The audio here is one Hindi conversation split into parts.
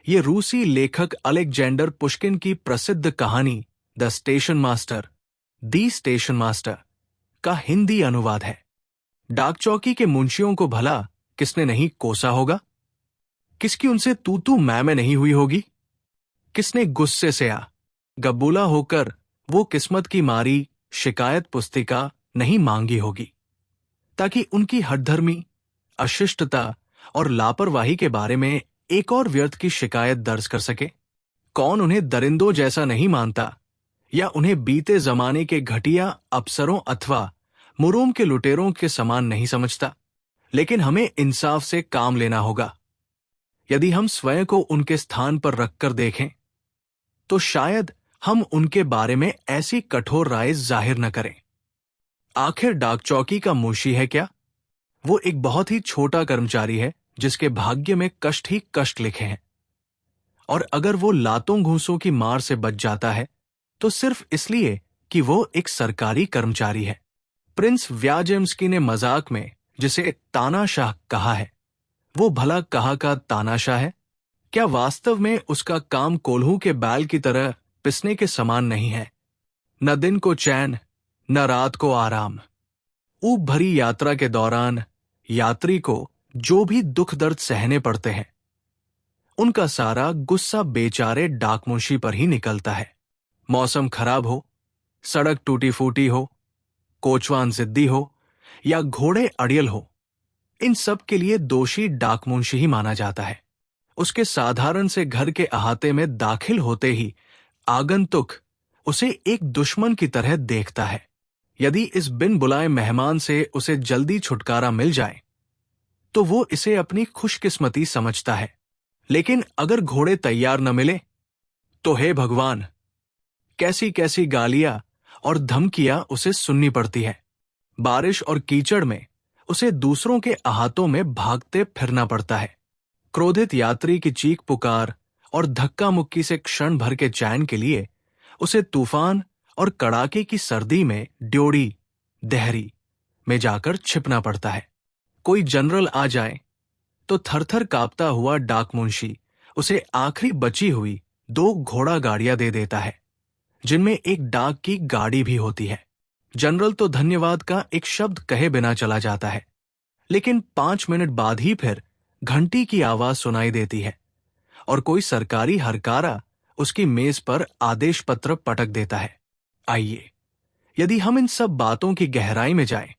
ये रूसी लेखक अलेक्जेंडर पुश्किन की प्रसिद्ध कहानी द स्टेशन मास्टर का हिंदी अनुवाद है। डाक चौकी के मुंशियों को भला किसने नहीं कोसा होगा? किसकी उनसे तू तू मैं नहीं हुई होगी? किसने गुस्से से गबूला होकर वो किस्मत की मारी शिकायत पुस्तिका नहीं मांगी होगी, ताकि उनकी हठधर्मी, अशिष्टता और लापरवाही के बारे में एक और व्यर्थ की शिकायत दर्ज कर सके? कौन उन्हें दरिंदों जैसा नहीं मानता या उन्हें बीते जमाने के घटिया अफसरों अथवा मुरूम के लुटेरों के समान नहीं समझता? लेकिन हमें इंसाफ से काम लेना होगा। यदि हम स्वयं को उनके स्थान पर रखकर देखें तो शायद हम उनके बारे में ऐसी कठोर राय जाहिर न करें। आखिर डाक चौकी का मुंशी है क्या? वो एक बहुत ही छोटा कर्मचारी है जिसके भाग्य में कष्ट ही कष्ट लिखे हैं, और अगर वो लातों घूंसों की मार से बच जाता है तो सिर्फ इसलिए कि वो एक सरकारी कर्मचारी है। प्रिंस व्याजेम्स्की ने मजाक में जिसे तानाशाह कहा है, वो भला कहाँ का तानाशाह है? क्या वास्तव में उसका काम कोल्हू के बैल की तरह पिसने के समान नहीं है? न दिन को चैन, न रात को आराम। ऊब भरी यात्रा के दौरान यात्री को जो भी दुख दर्द सहने पड़ते हैं, उनका सारा गुस्सा बेचारे डाकमुंशी पर ही निकलता है। मौसम खराब हो, सड़क टूटी फूटी हो, कोचवान जिद्दी हो या घोड़े अड़ियल हो, इन सब के लिए दोषी डाकमुंशी ही माना जाता है। उसके साधारण से घर के अहाते में दाखिल होते ही आगंतुक उसे एक दुश्मन की तरह देखता है। यदि इस बिन बुलाए मेहमान से उसे जल्दी छुटकारा मिल जाए तो वो इसे अपनी खुशकिस्मती समझता है। लेकिन अगर घोड़े तैयार न मिले तो हे भगवान, कैसी कैसी गालियां और धमकियां उसे सुननी पड़ती है। बारिश और कीचड़ में उसे दूसरों के अहातों में भागते फिरना पड़ता है। क्रोधित यात्री की चीख पुकार और धक्का मुक्की से क्षण भर के चैन के लिए उसे तूफान और कड़ाके की सर्दी में ड्योढ़ी देहरी में जाकर छिपना पड़ता है। कोई जनरल आ जाए तो थरथर कांपता हुआ डाकमुंशी उसे आखिरी बची हुई 2 घोड़ा गाड़ियां दे देता है, जिनमें एक डाक की गाड़ी भी होती है। जनरल तो धन्यवाद का एक शब्द कहे बिना चला जाता है, लेकिन 5 मिनट बाद ही फिर घंटी की आवाज सुनाई देती है और कोई सरकारी हरकारा उसकी मेज पर आदेश पत्र पटक देता है। आइए, यदि हम इन सब बातों की गहराई में जाएं,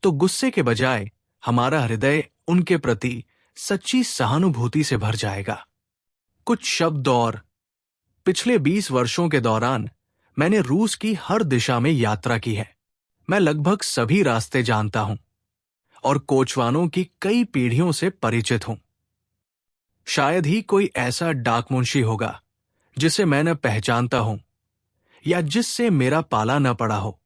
तो गुस्से के बजाय हमारा हृदय उनके प्रति सच्ची सहानुभूति से भर जाएगा। कुछ शब्द और। पिछले 20 वर्षों के दौरान मैंने रूस की हर दिशा में यात्रा की है। मैं लगभग सभी रास्ते जानता हूं और कोचवानों की कई पीढ़ियों से परिचित हूं। शायद ही कोई ऐसा डाकमुंशी होगा जिसे मैं न पहचानता हूं या जिससे मेरा पाला न पड़ा हो।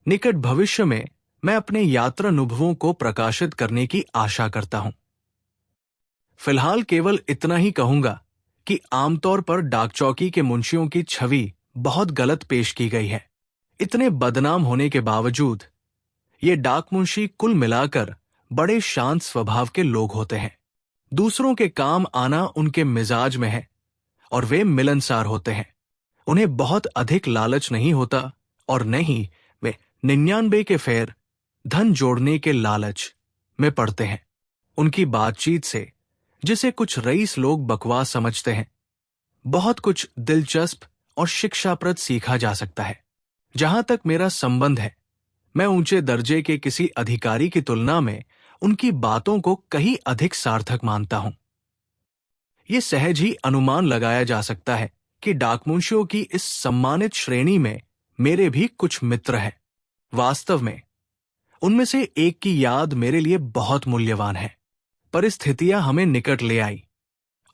निकट भविष्य में मैं अपने यात्रा अनुभवों को प्रकाशित करने की आशा करता हूं। फिलहाल केवल इतना ही कहूंगा कि आमतौर पर डाक चौकी के मुंशियों की छवि बहुत गलत पेश की गई है। इतने बदनाम होने के बावजूद ये डाकमुंशी कुल मिलाकर बड़े शांत स्वभाव के लोग होते हैं। दूसरों के काम आना उनके मिजाज में है और वे मिलनसार होते हैं। उन्हें बहुत अधिक लालच नहीं होता और न ही वे 99 के फेर धन जोड़ने के लालच में पड़ते हैं। उनकी बातचीत से, जिसे कुछ रईस लोग बकवास समझते हैं, बहुत कुछ दिलचस्प और शिक्षाप्रद सीखा जा सकता है। जहां तक मेरा संबंध है, मैं ऊंचे दर्जे के किसी अधिकारी की तुलना में उनकी बातों को कहीं अधिक सार्थक मानता हूं। यह सहज ही अनुमान लगाया जा सकता है कि डाकमुंशियों की इस सम्मानित श्रेणी में मेरे भी कुछ मित्र हैं। वास्तव में उनमें से एक की याद मेरे लिए बहुत मूल्यवान है। परिस्थितियां हमें निकट ले आई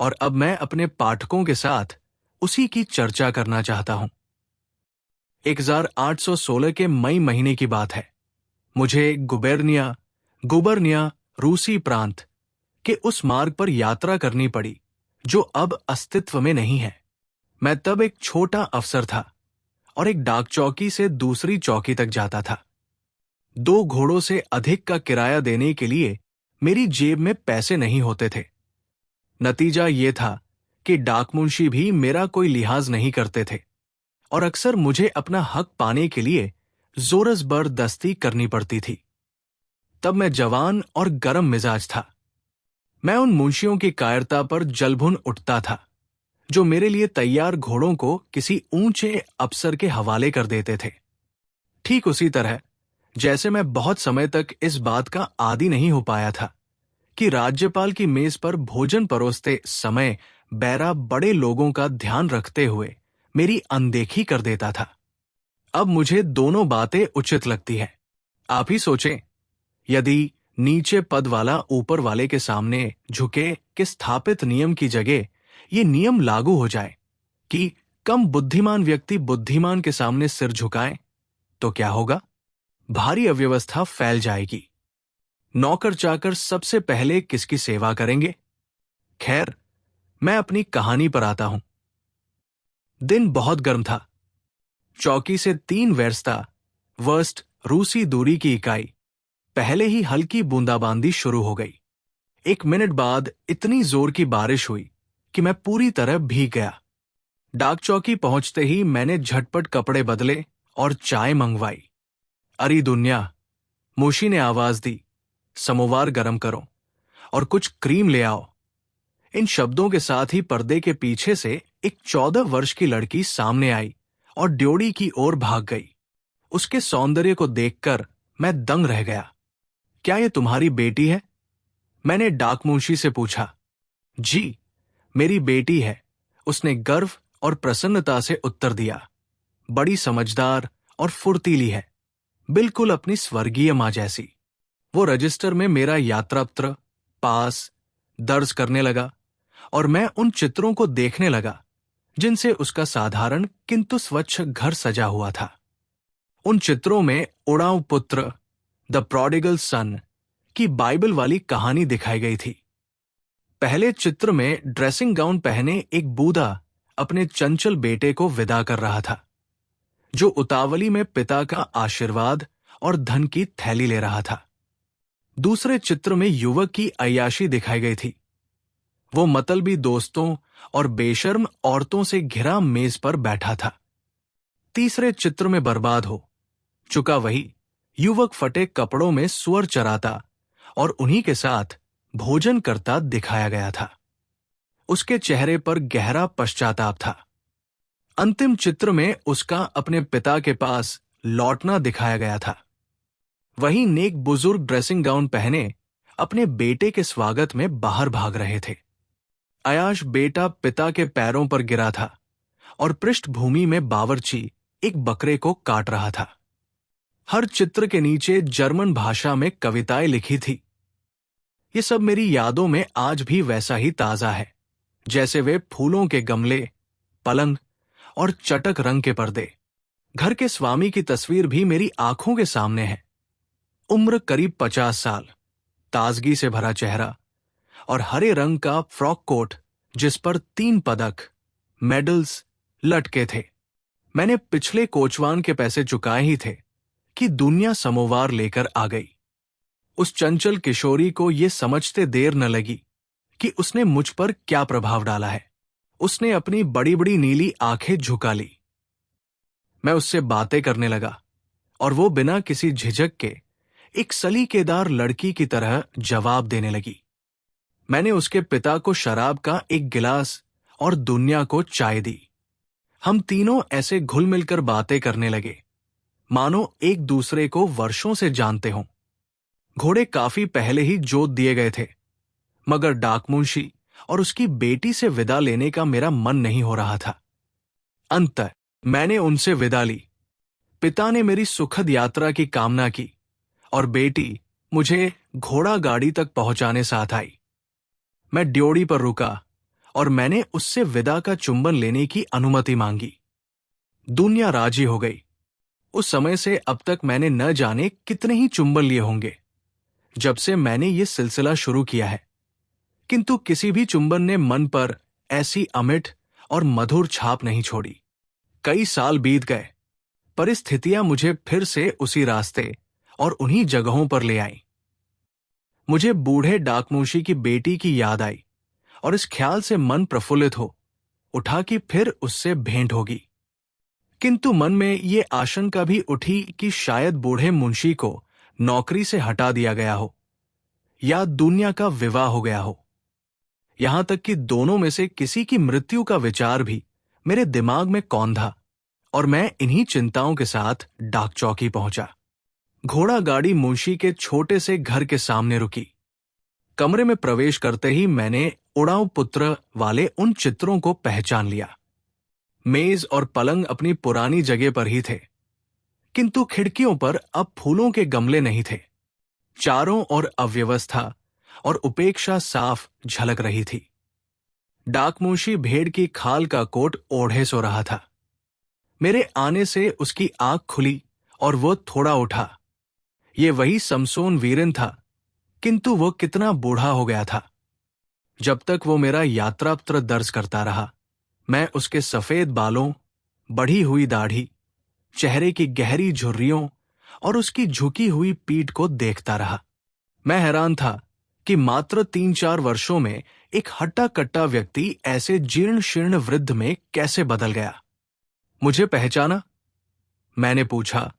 और अब मैं अपने पाठकों के साथ उसी की चर्चा करना चाहता हूं। 1816 के मई महीने की बात है। मुझे गुबर्निया रूसी प्रांत के उस मार्ग पर यात्रा करनी पड़ी जो अब अस्तित्व में नहीं है। मैं तब एक छोटा अफसर था और एक डाक चौकी से दूसरी चौकी तक जाता था। 2 घोड़ों से अधिक का किराया देने के लिए मेरी जेब में पैसे नहीं होते थे। नतीजा ये था कि डाकमुंशी भी मेरा कोई लिहाज नहीं करते थे और अक्सर मुझे अपना हक पाने के लिए जोरजबरदस्ती करनी पड़ती थी। तब मैं जवान और गर्म मिजाज था। मैं उन मुंशियों की कायरता पर जलभुन उठता था जो मेरे लिए तैयार घोड़ों को किसी ऊंचे अफसर के हवाले कर देते थे। ठीक उसी तरह जैसे मैं बहुत समय तक इस बात का आदी नहीं हो पाया था कि राज्यपाल की मेज पर भोजन परोसते समय बैरा बड़े लोगों का ध्यान रखते हुए मेरी अनदेखी कर देता था। अब मुझे दोनों बातें उचित लगती है। आप ही सोचें, यदि नीचे पद वाला ऊपर वाले के सामने झुके के स्थापित नियम की जगह ये नियम लागू हो जाए कि कम बुद्धिमान व्यक्ति बुद्धिमान के सामने सिर झुकाए, तो क्या होगा? भारी अव्यवस्था फैल जाएगी। नौकर चाकर सबसे पहले किसकी सेवा करेंगे? खैर, मैं अपनी कहानी पर आता हूं। दिन बहुत गर्म था। चौकी से 3 वर्स्ट रूसी दूरी की इकाई पहले ही हल्की बूंदाबांदी शुरू हो गई। 1 मिनट बाद इतनी जोर की बारिश हुई कि मैं पूरी तरह भीग गया। डाक चौकी पहुंचते ही मैंने झटपट कपड़े बदले और चाय मंगवाई। अरे दुनिया, मोशी ने आवाज दी, समोवार गरम करो और कुछ क्रीम ले आओ। इन शब्दों के साथ ही पर्दे के पीछे से एक 14 वर्ष की लड़की सामने आई और ड्योढ़ी की ओर भाग गई। उसके सौंदर्य को देखकर मैं दंग रह गया। क्या ये तुम्हारी बेटी है? मैंने डाकमुंशी से पूछा। जी, मेरी बेटी है, उसने गर्व और प्रसन्नता से उत्तर दिया। बड़ी समझदार और फुर्तीली है, बिल्कुल अपनी स्वर्गीय मां जैसी। वो रजिस्टर में मेरा यात्रापत्र पास दर्ज करने लगा और मैं उन चित्रों को देखने लगा जिनसे उसका साधारण किंतु स्वच्छ घर सजा हुआ था। उन चित्रों में उड़ाऊ पुत्र, द प्रोडिगल सन की बाइबल वाली कहानी दिखाई गई थी। पहले चित्र में ड्रेसिंग गाउन पहने एक बूढ़ा अपने चंचल बेटे को विदा कर रहा था, जो उतावली में पिता का आशीर्वाद और धन की थैली ले रहा था। दूसरे चित्र में युवक की अय्याशी दिखाई गई थी। वो मतलबी दोस्तों और बेशर्म औरतों से घिरा मेज पर बैठा था। तीसरे चित्र में बर्बाद हो चुका वही युवक फटे कपड़ों में सुअर चराता और उन्हीं के साथ भोजन करता दिखाया गया था। उसके चेहरे पर गहरा पश्चाताप था। अंतिम चित्र में उसका अपने पिता के पास लौटना दिखाया गया था। वहीं नेक बुजुर्ग ड्रेसिंग गाउन पहने अपने बेटे के स्वागत में बाहर भाग रहे थे। अयाश बेटा पिता के पैरों पर गिरा था और पृष्ठभूमि में बावर्ची एक बकरे को काट रहा था। हर चित्र के नीचे जर्मन भाषा में कविताएं लिखी थी। ये सब मेरी यादों में आज भी वैसा ही ताजा है जैसे वे फूलों के गमले, पलंग और चटक रंग के पर्दे। घर के स्वामी की तस्वीर भी मेरी आंखों के सामने है। उम्र करीब 50 साल, ताजगी से भरा चेहरा और हरे रंग का फ्रॉक कोट जिस पर 3 पदक, मेडल्स लटके थे। मैंने पिछले कोचवान के पैसे चुकाए ही थे कि दुनिया समोवार लेकर आ गई। उस चंचल किशोरी को यह समझते देर न लगी कि उसने मुझ पर क्या प्रभाव डाला है। उसने अपनी बड़ी बड़ी नीली आंखें झुका ली। मैं उससे बातें करने लगा और वो बिना किसी झिझक के एक सलीकेदार लड़की की तरह जवाब देने लगी। मैंने उसके पिता को शराब का एक गिलास और दुनिया को चाय दी। हम तीनों ऐसे घुल मिलकर बातें करने लगे मानो एक दूसरे को वर्षों से जानते हों। घोड़े काफी पहले ही जोत दिए गए थे, मगर डाकमुंशी और उसकी बेटी से विदा लेने का मेरा मन नहीं हो रहा था। अंततः मैंने उनसे विदा ली। पिता ने मेरी सुखद यात्रा की कामना की और बेटी मुझे घोड़ा गाड़ी तक पहुंचाने साथ आई। मैं ड्योढ़ी पर रुका और मैंने उससे विदा का चुंबन लेने की अनुमति मांगी। दुनिया राजी हो गई। उस समय से अब तक मैंने न जाने कितने ही चुंबन लिए होंगे जब से मैंने ये सिलसिला शुरू किया है, किंतु किसी भी चुंबन ने मन पर ऐसी अमिट और मधुर छाप नहीं छोड़ी। कई साल बीत गए, परिस्थितियां मुझे फिर से उसी रास्ते और उन्हीं जगहों पर ले आईं। मुझे बूढ़े डाकमुंशी की बेटी की याद आई और इस ख्याल से मन प्रफुल्लित हो उठा कि फिर उससे भेंट होगी। किंतु मन में ये आशंका भी उठी कि शायद बूढ़े मुंशी को नौकरी से हटा दिया गया हो या दुनिया का विवाह हो गया हो। यहां तक कि दोनों में से किसी की मृत्यु का विचार भी मेरे दिमाग में कौंधा और मैं इन्हीं चिंताओं के साथ डाक चौकी पहुंचा। घोड़ा गाड़ी मुंशी के छोटे से घर के सामने रुकी। कमरे में प्रवेश करते ही मैंने उड़ाऊ पुत्र वाले उन चित्रों को पहचान लिया। मेज और पलंग अपनी पुरानी जगह पर ही थे, किंतु खिड़कियों पर अब फूलों के गमले नहीं थे। चारों ओर अव्यवस्था और उपेक्षा साफ झलक रही थी। डाकमुंशी भेड़ की खाल का कोट ओढ़े सो रहा था। मेरे आने से उसकी आंख खुली और वो थोड़ा उठा। ये वही समसोन वीरेन था, किंतु वो कितना बूढ़ा हो गया था। जब तक वो मेरा यात्रापत्र दर्ज करता रहा, मैं उसके सफेद बालों, बढ़ी हुई दाढ़ी, चेहरे की गहरी झुर्रियों और उसकी झुकी हुई पीठ को देखता रहा। मैं हैरान था कि मात्र 3-4 वर्षों में एक हट्टा कट्टा व्यक्ति ऐसे जीर्ण शीर्ण वृद्ध में कैसे बदल गया। मुझे पहचाना? मैंने पूछा।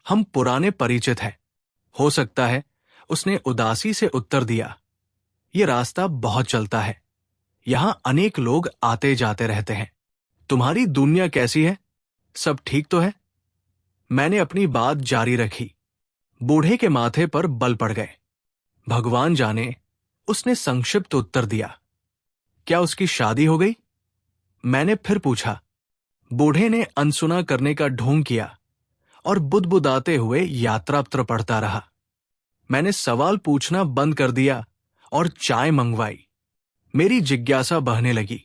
हम पुराने परिचित हैं। हो सकता है, उसने उदासी से उत्तर दिया। ये रास्ता बहुत चलता है, यहां अनेक लोग आते जाते रहते हैं। तुम्हारी दुनिया कैसी है? सब ठीक तो है? मैंने अपनी बात जारी रखी। बूढ़े के माथे पर बल पड़ गए। भगवान जाने, उसने संक्षिप्त उत्तर दिया। क्या उसकी शादी हो गई? मैंने फिर पूछा। बूढ़े ने अनसुना करने का ढोंग किया और बुदबुदाते हुए यात्रापत्र पढ़ता रहा। मैंने सवाल पूछना बंद कर दिया और चाय मंगवाई। मेरी जिज्ञासा बहने लगी।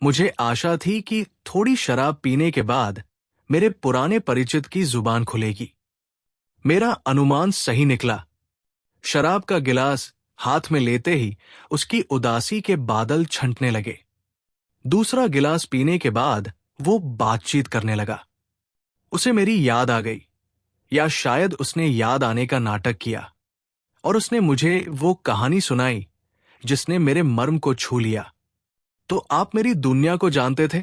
मुझे आशा थी कि थोड़ी शराब पीने के बाद मेरे पुराने परिचित की जुबान खुलेगी। मेरा अनुमान सही निकला। शराब का गिलास हाथ में लेते ही उसकी उदासी के बादल छंटने लगे। दूसरा गिलास पीने के बाद वो बातचीत करने लगा। उसे मेरी याद आ गई, या शायद उसने याद आने का नाटक किया, और उसने मुझे वो कहानी सुनाई जिसने मेरे मर्म को छू लिया। तो आप मेरी दुनिया को जानते थे?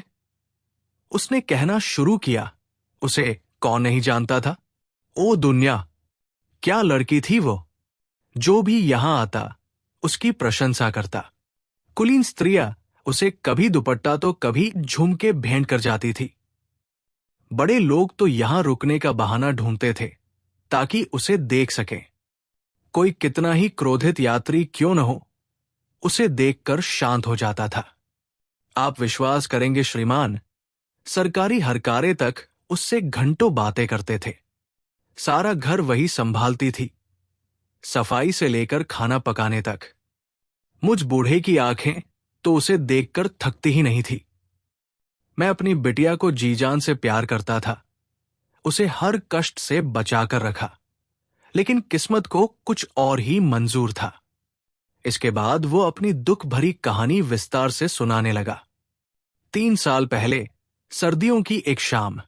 उसने कहना शुरू किया। उसे कौन नहीं जानता था? ओ दुनिया, क्या लड़की थी वो! जो भी यहां आता उसकी प्रशंसा करता। कुलीन स्त्रियां उसे कभी दुपट्टा तो कभी झुमके भेंट कर जाती थी। बड़े लोग तो यहां रुकने का बहाना ढूंढते थे ताकि उसे देख सकें। कोई कितना ही क्रोधित यात्री क्यों न हो, उसे देखकर शांत हो जाता था। आप विश्वास करेंगे श्रीमान, सरकारी हरकारे तक उससे घंटों बातें करते थे। सारा घर वही संभालती थी, सफाई से लेकर खाना पकाने तक। मुझ बूढ़े की आंखें तो उसे देखकर थकती ही नहीं थी। मैं अपनी बिटिया को जी जान से प्यार करता था। उसे हर कष्ट से बचाकर रखा, लेकिन किस्मत को कुछ और ही मंजूर था। इसके बाद वो अपनी दुख भरी कहानी विस्तार से सुनाने लगा। 3 साल पहले सर्दियों की एक शाम,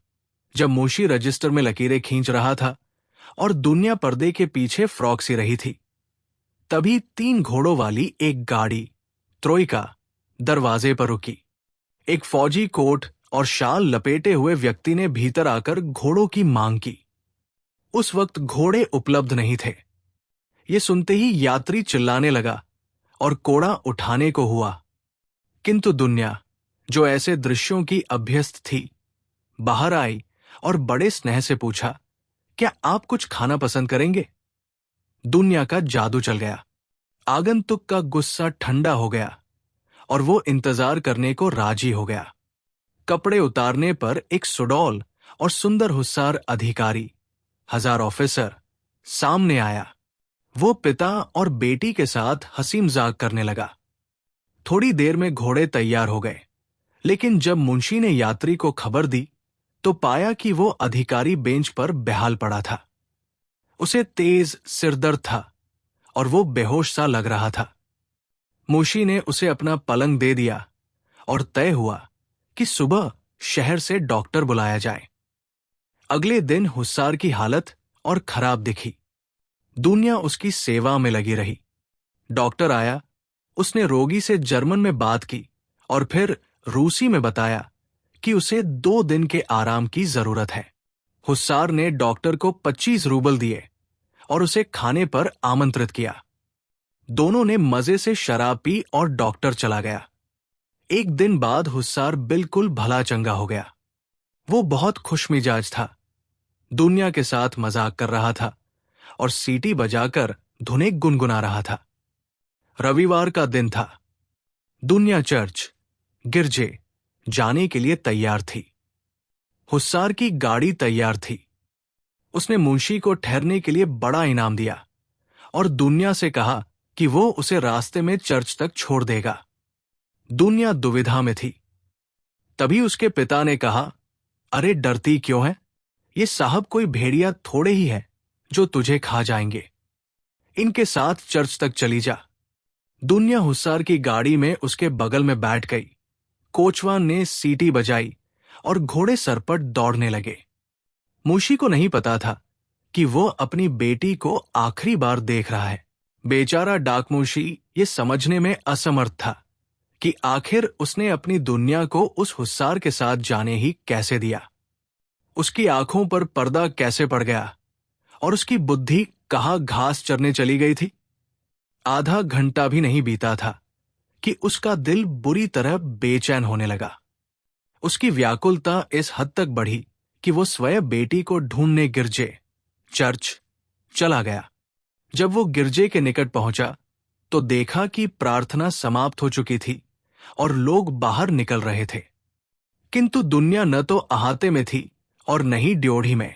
जब मुंशी रजिस्टर में लकीरें खींच रहा था और दुनिया पर्दे के पीछे फ्रॉक सी रही थी, तभी 3 घोड़ों वाली एक गाड़ी, त्रोइका, दरवाजे पर रुकी। एक फौजी कोट और शाल लपेटे हुए व्यक्ति ने भीतर आकर घोड़ों की मांग की। उस वक्त घोड़े उपलब्ध नहीं थे। ये सुनते ही यात्री चिल्लाने लगा और कोड़ा उठाने को हुआ। किंतु दुनिया, जो ऐसे दृश्यों की अभ्यस्त थी, बाहर आई और बड़े स्नेह से पूछा, क्या आप कुछ खाना पसंद करेंगे? दुनिया का जादू चल गया। आगंतुक का गुस्सा ठंडा हो गया और वो इंतजार करने को राजी हो गया। कपड़े उतारने पर एक सुडौल और सुंदर हुस्सार अधिकारी, 1000 ऑफिसर, सामने आया। वो पिता और बेटी के साथ हंसी मजाक करने लगा। थोड़ी देर में घोड़े तैयार हो गए, लेकिन जब मुंशी ने यात्री को खबर दी तो पाया कि वो अधिकारी बेंच पर बेहाल पड़ा था। उसे तेज सिरदर्द था और वो बेहोश सा लग रहा था। मुंशी ने उसे अपना पलंग दे दिया और तय हुआ कि सुबह शहर से डॉक्टर बुलाया जाए। अगले दिन हुस्सार की हालत और खराब दिखी। दुनिया उसकी सेवा में लगी रही। डॉक्टर आया, उसने रोगी से जर्मन में बात की और फिर रूसी में बताया कि उसे 2 दिन के आराम की जरूरत है। हुस्सार ने डॉक्टर को 25 रूबल दिए और उसे खाने पर आमंत्रित किया। दोनों ने मजे से शराब पी और डॉक्टर चला गया। 1 दिन बाद हुस्सार बिल्कुल भला चंगा हो गया। वो बहुत खुशमिजाज था, दुनिया के साथ मजाक कर रहा था और सीटी बजाकर धुनें गुनगुना रहा था। रविवार का दिन था। दुनिया चर्च, गिरजे जाने के लिए तैयार थी। हुस्सार की गाड़ी तैयार थी। उसने मुंशी को ठहरने के लिए बड़ा इनाम दिया और दुनिया से कहा कि वो उसे रास्ते में चर्च तक छोड़ देगा। दुनिया दुविधा में थी। तभी उसके पिता ने कहा, अरे डरती क्यों है? ये साहब कोई भेड़िया थोड़े ही है जो तुझे खा जाएंगे। इनके साथ चर्च तक चली जा। दुनिया हुस्सार की गाड़ी में उसके बगल में बैठ गई। कोचवान ने सीटी बजाई और घोड़े सरपट दौड़ने लगे। मुंशी को नहीं पता था कि वो अपनी बेटी को आखिरी बार देख रहा है। बेचारा डाकमुंशी ये समझने में असमर्थ था कि आखिर उसने अपनी दुनिया को उस हुस्सार के साथ जाने ही कैसे दिया। उसकी आंखों पर पर्दा कैसे पड़ गया और उसकी बुद्धि कहाँ घास चरने चली गई थी। आधा घंटा भी नहीं बीता था कि उसका दिल बुरी तरह बेचैन होने लगा। उसकी व्याकुलता इस हद तक बढ़ी कि वो स्वयं बेटी को ढूंढने गिरजे, चर्च चला गया। जब वो गिरजे के निकट पहुंचा तो देखा कि प्रार्थना समाप्त हो चुकी थी और लोग बाहर निकल रहे थे, किंतु दुनिया न तो अहाते में थी और न ही ड्योढ़ी में।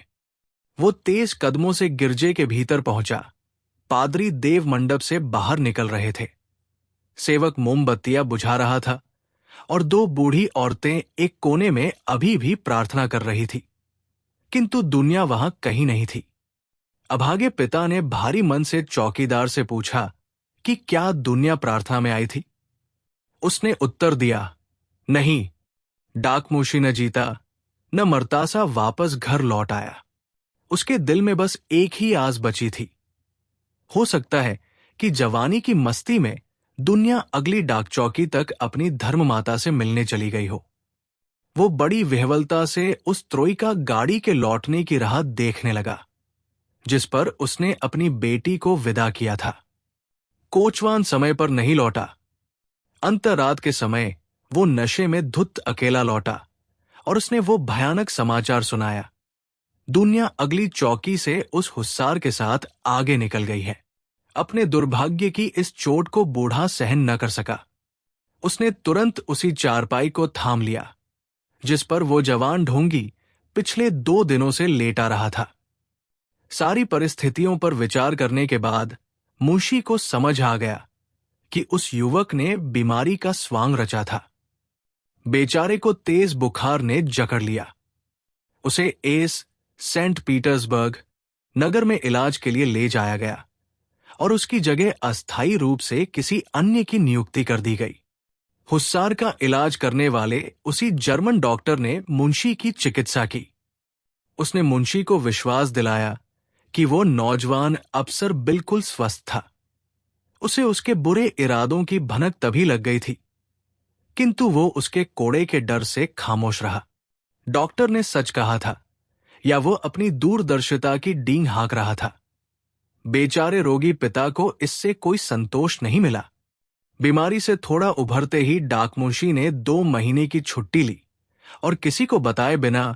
वो तेज कदमों से गिरजे के भीतर पहुंचा। पादरी देव मंडप से बाहर निकल रहे थे। सेवक मोमबत्तियां बुझा रहा था और 2 बूढ़ी औरतें एक कोने में अभी भी प्रार्थना कर रही थी, किंतु दुनिया वहां कहीं नहीं थी। अभागे पिता ने भारी मन से चौकीदार से पूछा कि क्या दुनिया प्रार्थना में आई थी। उसने उत्तर दिया, नहीं, डाकमुंशी न जीता न मर्तासा वापस घर लौट आया। उसके दिल में बस एक ही आस बची थी। हो सकता है कि जवानी की मस्ती में दुनिया अगली डाक चौकी तक अपनी धर्ममाता से मिलने चली गई हो। वो बड़ी विह्वलता से उस त्रोइका गाड़ी के लौटने की राह देखने लगा जिस पर उसने अपनी बेटी को विदा किया था। कोचवान समय पर नहीं लौटा। अंतरात के समय वो नशे में धुत अकेला लौटा और उसने वो भयानक समाचार सुनाया, दुनिया अगली चौकी से उस हुस्सार के साथ आगे निकल गई है। अपने दुर्भाग्य की इस चोट को बूढ़ा सहन न कर सका। उसने तुरंत उसी चारपाई को थाम लिया जिस पर वो जवान ढोंगी पिछले 2 दिनों से लेटा रहा था। सारी परिस्थितियों पर विचार करने के बाद मुंशी को समझ आ गया कि उस युवक ने बीमारी का स्वांग रचा था। बेचारे को तेज बुखार ने जकड़ लिया। उसे एस सेंट पीटर्सबर्ग नगर में इलाज के लिए ले जाया गया और उसकी जगह अस्थायी रूप से किसी अन्य की नियुक्ति कर दी गई। हुस्सार का इलाज करने वाले उसी जर्मन डॉक्टर ने मुंशी की चिकित्सा की। उसने मुंशी को विश्वास दिलाया कि वो नौजवान अफसर बिल्कुल स्वस्थ था। उसे उसके बुरे इरादों की भनक तभी लग गई थी, किंतु वो उसके कोड़े के डर से खामोश रहा। डॉक्टर ने सच कहा था या वो अपनी दूरदर्शिता की डींग हाँक रहा था। बेचारे रोगी पिता को इससे कोई संतोष नहीं मिला। बीमारी से थोड़ा उभरते ही डाकमुंशी ने 2 महीने की छुट्टी ली और किसी को बताए बिना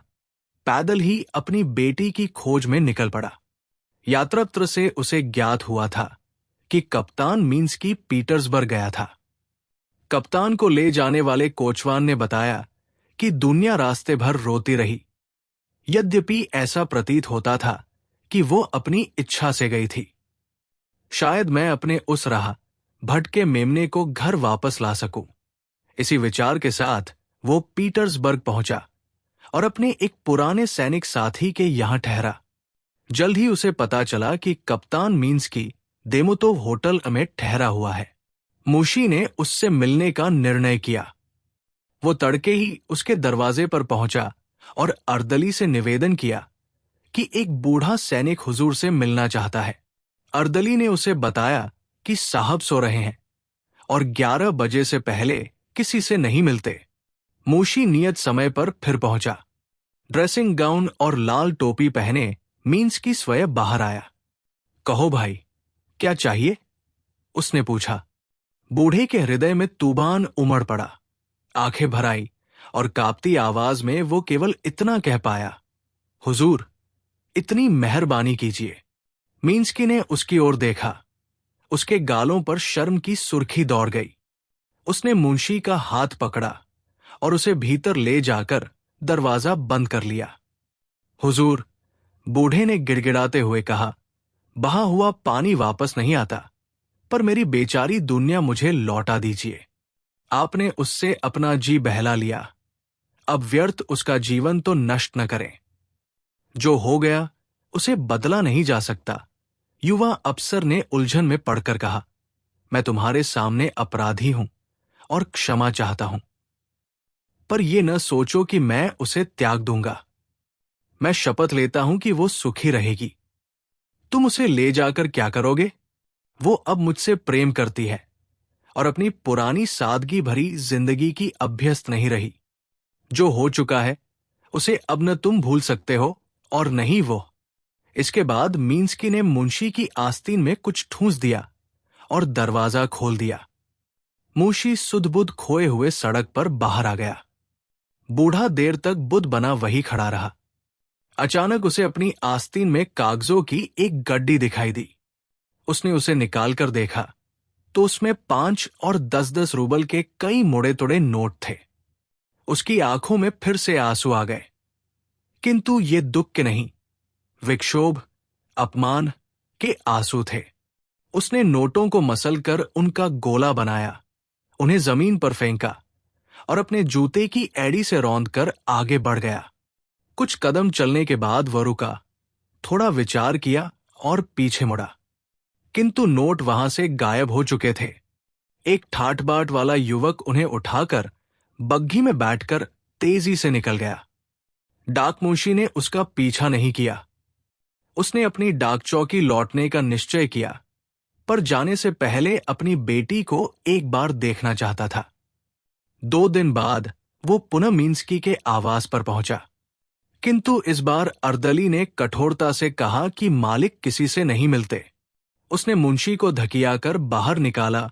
पैदल ही अपनी बेटी की खोज में निकल पड़ा। यात्रापत्र से उसे ज्ञात हुआ था कि कप्तान मीन्स्की पीटर्सबर्ग गया था। कप्तान को ले जाने वाले कोचवान ने बताया कि दुनिया रास्ते भर रोती रही। यद्यपि ऐसा प्रतीत होता था कि वो अपनी इच्छा से गई थी। शायद मैं अपने उस राह भटके मेमने को घर वापस ला सकूं। इसी विचार के साथ वो पीटर्सबर्ग पहुंचा और अपने एक पुराने सैनिक साथी के यहां ठहरा। जल्द ही उसे पता चला कि कप्तान मीन्स्की देमोतोव होटल में ठहरा हुआ है। मुंशी ने उससे मिलने का निर्णय किया। वो तड़के ही उसके दरवाजे पर पहुंचा और अर्दली से निवेदन किया कि एक बूढ़ा सैनिक हुजूर से मिलना चाहता है। अर्दली ने उसे बताया कि साहब सो रहे हैं और 11 बजे से पहले किसी से नहीं मिलते। मूशी नियत समय पर फिर पहुंचा। ड्रेसिंग गाउन और लाल टोपी पहने मीन्स्की स्वयं बाहर आया। कहो भाई, क्या चाहिए? उसने पूछा। बूढ़े के हृदय में तूफान उमड़ पड़ा। आंखें भर आई और कांपती आवाज में वो केवल इतना कह पाया, हुजूर, इतनी मेहरबानी कीजिए। मीन्स्की ने उसकी ओर देखा। उसके गालों पर शर्म की सुर्खी दौड़ गई। उसने मुंशी का हाथ पकड़ा और उसे भीतर ले जाकर दरवाजा बंद कर लिया। हुजूर, बूढ़े ने गिड़गिड़ाते हुए कहा, बहा हुआ पानी वापस नहीं आता, पर मेरी बेचारी दुनिया मुझे लौटा दीजिए। आपने उससे अपना जी बहला लिया, अब व्यर्थ उसका जीवन तो नष्ट न करें। जो हो गया उसे बदला नहीं जा सकता। युवा अफसर ने उलझन में पड़कर कहा, मैं तुम्हारे सामने अपराधी हूं और क्षमा चाहता हूं, पर यह न सोचो कि मैं उसे त्याग दूंगा। मैं शपथ लेता हूं कि वो सुखी रहेगी। तुम उसे ले जाकर क्या करोगे? वो अब मुझसे प्रेम करती है और अपनी पुरानी सादगी भरी जिंदगी की अभ्यस्त नहीं रही। जो हो चुका है उसे अब न तुम भूल सकते हो और नहीं वो। इसके बाद मीन्स्की ने मुंशी की आस्तीन में कुछ ठूंस दिया और दरवाजा खोल दिया। मुंशी सुध-बुध खोए हुए सड़क पर बाहर आ गया। बूढ़ा देर तक बुध बना वही खड़ा रहा। अचानक उसे अपनी आस्तीन में कागजों की एक गड्डी दिखाई दी। उसने उसे निकालकर देखा तो उसमें 5 और 10-10 रूबल के कई मुड़े तुड़े नोट थे। उसकी आंखों में फिर से आंसू आ गए, किंतु ये दुख के नहीं, विक्षोभ, अपमान के आंसू थे। उसने नोटों को मसलकर उनका गोला बनाया, उन्हें जमीन पर फेंका और अपने जूते की एड़ी से रौंदकर आगे बढ़ गया। कुछ कदम चलने के बाद वह रुका, थोड़ा विचार किया और पीछे मुड़ा, किंतु नोट वहां से गायब हो चुके थे। एक ठाट बाट वाला युवक उन्हें उठाकर बग्घी में बैठकर तेजी से निकल गया। डाकमुंशी ने उसका पीछा नहीं किया। उसने अपनी डाक चौकी लौटने का निश्चय किया, पर जाने से पहले अपनी बेटी को एक बार देखना चाहता था। 2 दिन बाद वो पुनः मीन्स्की के आवास पर पहुंचा, किंतु इस बार अर्दली ने कठोरता से कहा कि मालिक किसी से नहीं मिलते। उसने मुंशी को धकियाकर बाहर निकाला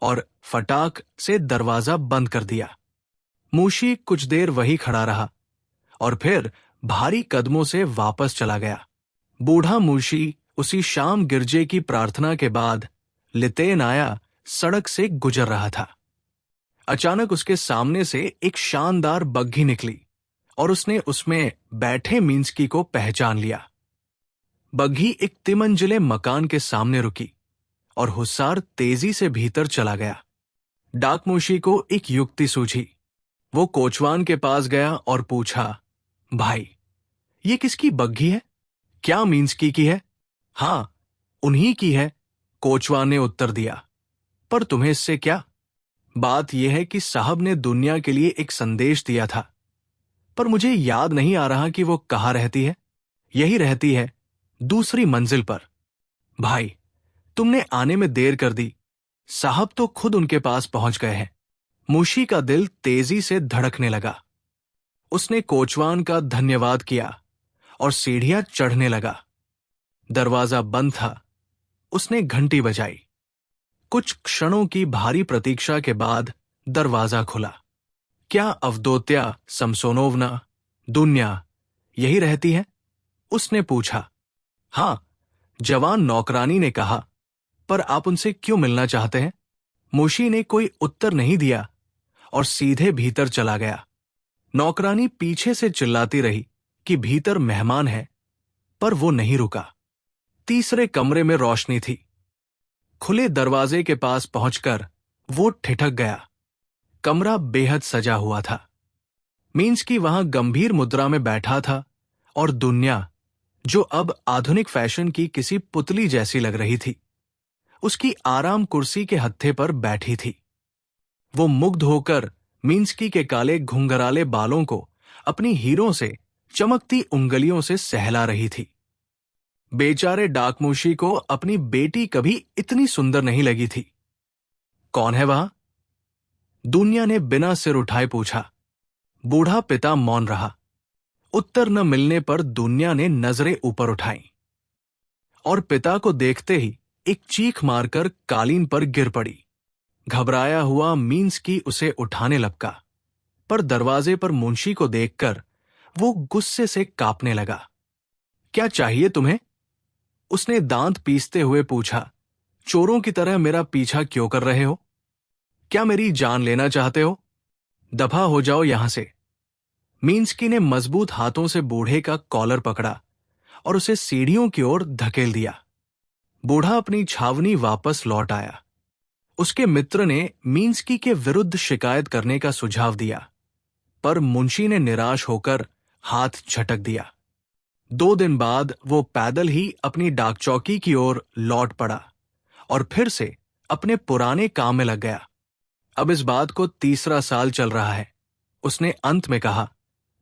और फटाक से दरवाजा बंद कर दिया। मुंशी कुछ देर वही खड़ा रहा और फिर भारी कदमों से वापस चला गया। बूढ़ा मुंशी उसी शाम गिरजे की प्रार्थना के बाद लितेन आया सड़क से गुजर रहा था। अचानक उसके सामने से एक शानदार बग्घी निकली और उसने उसमें बैठे मीन्स्की को पहचान लिया। बग्घी एक तिमंजिले मकान के सामने रुकी और हुस्सार तेजी से भीतर चला गया। डाकमुंशी को एक युक्ति सूझी। वो कोचवान के पास गया और पूछा, भाई, ये किसकी बग्घी है? क्या मीन्स्की की है? हाँ, उन्हीं की है, कोचवान ने उत्तर दिया। पर तुम्हें इससे क्या? बात यह है कि साहब ने दुनिया के लिए एक संदेश दिया था, पर मुझे याद नहीं आ रहा कि वो कहाँ रहती है। यही रहती है, दूसरी मंजिल पर। भाई, तुमने आने में देर कर दी। साहब तो खुद उनके पास पहुंच गए हैं। मुंशी का दिल तेजी से धड़कने लगा। उसने कोचवान का धन्यवाद किया और सीढ़ियां चढ़ने लगा। दरवाजा बंद था। उसने घंटी बजाई। कुछ क्षणों की भारी प्रतीक्षा के बाद दरवाजा खुला। क्या अवदोत्या समसोनोवना, दुनिया, यही रहती है? उसने पूछा। हाँ, जवान नौकरानी ने कहा। पर आप उनसे क्यों मिलना चाहते हैं? मुंशी ने कोई उत्तर नहीं दिया और सीधे भीतर चला गया। नौकरानी पीछे से चिल्लाती रही कि भीतर मेहमान है, पर वो नहीं रुका। तीसरे कमरे में रोशनी थी। खुले दरवाजे के पास पहुंचकर वो ठिठक गया। कमरा बेहद सजा हुआ था। मीन्स्की वहां गंभीर मुद्रा में बैठा था और दुनिया, जो अब आधुनिक फैशन की किसी पुतली जैसी लग रही थी, उसकी आराम कुर्सी के हत्थे पर बैठी थी। वो मुग्ध होकर मीन्स्की के काले घुंघराले बालों को अपनी हीरों से चमकती उंगलियों से सहला रही थी। बेचारे डाकमुंशी को अपनी बेटी कभी इतनी सुंदर नहीं लगी थी। कौन है वहां? दुनिया ने बिना सिर उठाए पूछा। बूढ़ा पिता मौन रहा। उत्तर न मिलने पर दुनिया ने नजरें ऊपर उठाईं और पिता को देखते ही एक चीख मारकर कालीन पर गिर पड़ी। घबराया हुआ मीन्स्की उसे उठाने लपका, पर दरवाजे पर मुंशी को देखकर वो गुस्से से कांपने लगा। क्या चाहिए तुम्हें? उसने दांत पीसते हुए पूछा। चोरों की तरह मेरा पीछा क्यों कर रहे हो? क्या मेरी जान लेना चाहते हो? दफा हो जाओ यहां से। मीन्स्की ने मजबूत हाथों से बूढ़े का कॉलर पकड़ा और उसे सीढ़ियों की ओर धकेल दिया। बूढ़ा अपनी छावनी वापस लौट आया। उसके मित्र ने मीन्स्की के विरुद्ध शिकायत करने का सुझाव दिया, पर मुंशी ने निराश होकर हाथ झटक दिया। 2 दिन बाद वो पैदल ही अपनी डाक चौकी की ओर लौट पड़ा और फिर से अपने पुराने काम में लग गया। अब इस बात को 3रा साल चल रहा है। उसने अंत में कहा,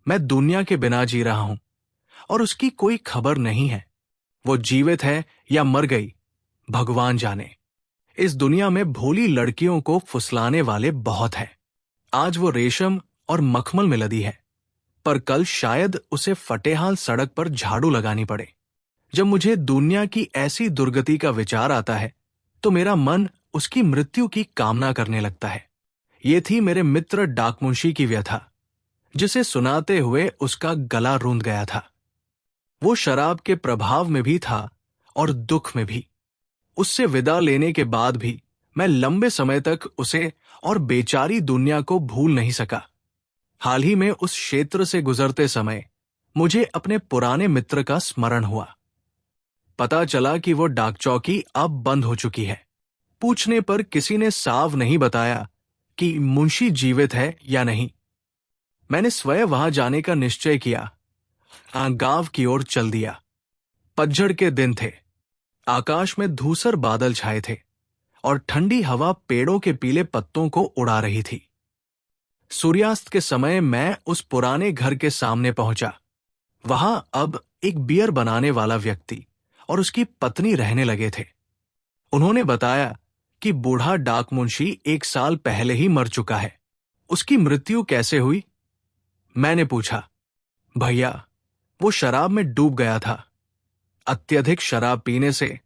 मैं दुनिया के बिना जी रहा हूं और उसकी कोई खबर नहीं है। वो जीवित है या मर गई, भगवान जाने। इस दुनिया में भोली लड़कियों को फुसलाने वाले बहुत हैं। आज वो रेशम और मखमल में लदी है, पर कल शायद उसे फटेहाल सड़क पर झाड़ू लगानी पड़े। जब मुझे दुनिया की ऐसी दुर्गति का विचार आता है तो मेरा मन उसकी मृत्यु की कामना करने लगता है। ये थी मेरे मित्र डाकमुंशी की व्यथा, जिसे सुनाते हुए उसका गला रूंध गया था। वो शराब के प्रभाव में भी था और दुख में भी। उससे विदा लेने के बाद भी मैं लंबे समय तक उसे और बेचारी दुनिया को भूल नहीं सका। हाल ही में उस क्षेत्र से गुजरते समय मुझे अपने पुराने मित्र का स्मरण हुआ। पता चला कि वो डाक चौकी अब बंद हो चुकी है। पूछने पर किसी ने साफ नहीं बताया कि मुंशी जीवित है या नहीं। मैंने स्वयं वहां जाने का निश्चय किया। गांव की ओर चल दिया। पतझड़ के दिन थे। आकाश में धूसर बादल छाए थे और ठंडी हवा पेड़ों के पीले पत्तों को उड़ा रही थी। सूर्यास्त के समय मैं उस पुराने घर के सामने पहुंचा। वहां अब एक बियर बनाने वाला व्यक्ति और उसकी पत्नी रहने लगे थे। उन्होंने बताया कि बूढ़ा डाकमुंशी 1 साल पहले ही मर चुका है। उसकी मृत्यु कैसे हुई? मैंने पूछा। भैया, वो शराब में डूब गया था। अत्यधिक शराब पीने से,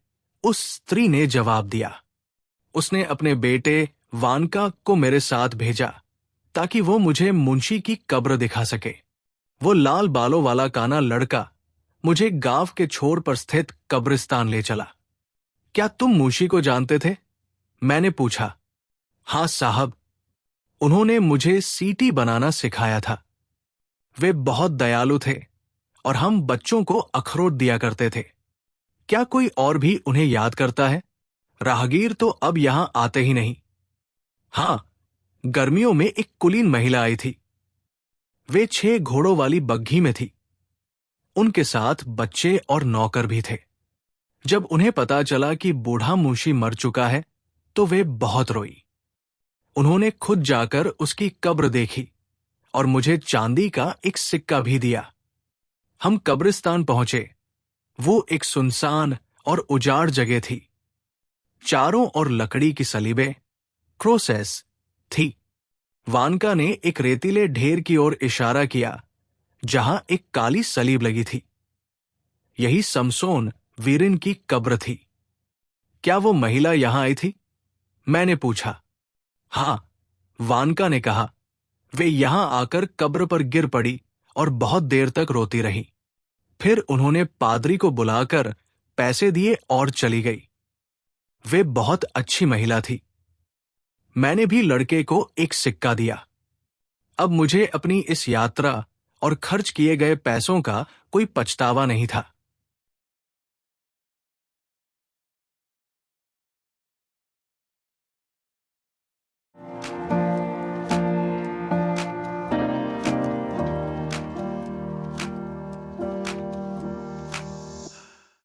उस स्त्री ने जवाब दिया। उसने अपने बेटे वानका को मेरे साथ भेजा ताकि वो मुझे मुंशी की कब्र दिखा सके। वो लाल बालों वाला काना लड़का मुझे गांव के छोर पर स्थित कब्रिस्तान ले चला। क्या तुम मुंशी को जानते थे? मैंने पूछा। हां साहब, उन्होंने मुझे सीटी बनाना सिखाया था। वे बहुत दयालु थे और हम बच्चों को अखरोट दिया करते थे। क्या कोई और भी उन्हें याद करता है? राहगीर तो अब यहां आते ही नहीं। हां, गर्मियों में एक कुलीन महिला आई थी। वे 6 घोड़ों वाली बग्घी में थी। उनके साथ बच्चे और नौकर भी थे। जब उन्हें पता चला कि बूढ़ा मुंशी मर चुका है तो वे बहुत रोई। उन्होंने खुद जाकर उसकी कब्र देखी और मुझे चांदी का एक सिक्का भी दिया। हम कब्रिस्तान पहुंचे। वो एक सुनसान और उजाड़ जगह थी। चारों ओर लकड़ी की सलीबें, क्रोसेस थी। वानका ने एक रेतीले ढेर की ओर इशारा किया जहां एक काली सलीब लगी थी। यही समसोन वीरिन की कब्र थी। क्या वो महिला यहां आई थी? मैंने पूछा। हां, वानका ने कहा। वे यहां आकर कब्र पर गिर पड़ी और बहुत देर तक रोती रही। फिर उन्होंने पादरी को बुलाकर पैसे दिए और चली गई। वे बहुत अच्छी महिला थी। मैंने भी लड़के को एक सिक्का दिया। अब मुझे अपनी इस यात्रा और खर्च किए गए पैसों का कोई पछतावा नहीं था।